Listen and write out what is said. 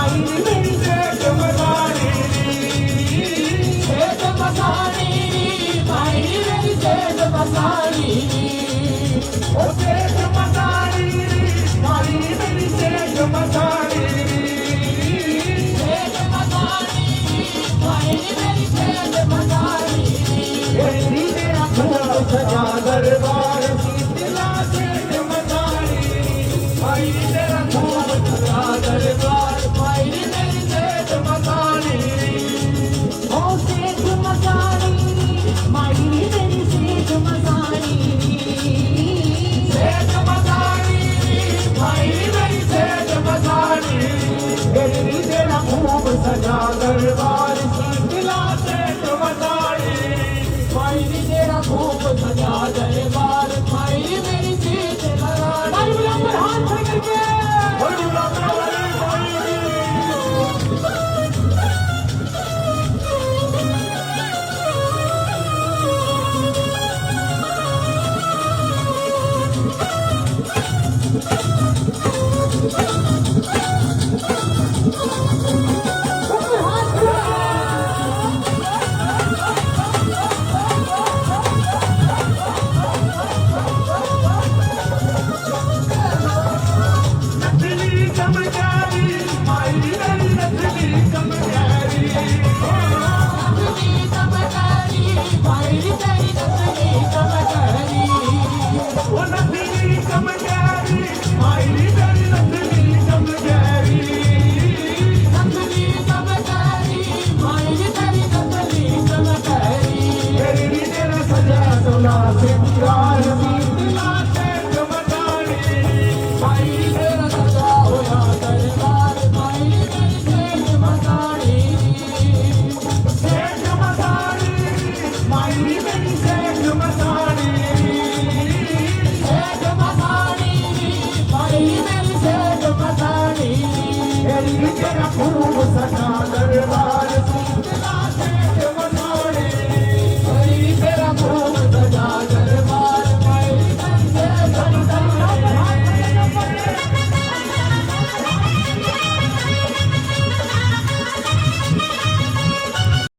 माई मेरी सेठ मसानी सेठ मसानी माई मेरी सेठ मसानी ओ सेठ मसानी माई मेरी सेठ मसानी सेठ मसानी माई मेरी सेठ मसानी तेरी तेरा खूब सजा दरबार शीतला सेठ मसानी माई तेरा खूब सजा दरबार माई मेरी सेठ मसानी ओ सेठ मसानी माई मेरी सेठ मसानी सेठ मसानी माई मेरी सेठ मसानी तेरी तेरा खूब सजा दरबार शीतला सेठ मसानी माई तेरा खूब सजा दरबार माई मेरी सेठ मसानी बराबर हाथ खड़े करके Thank you.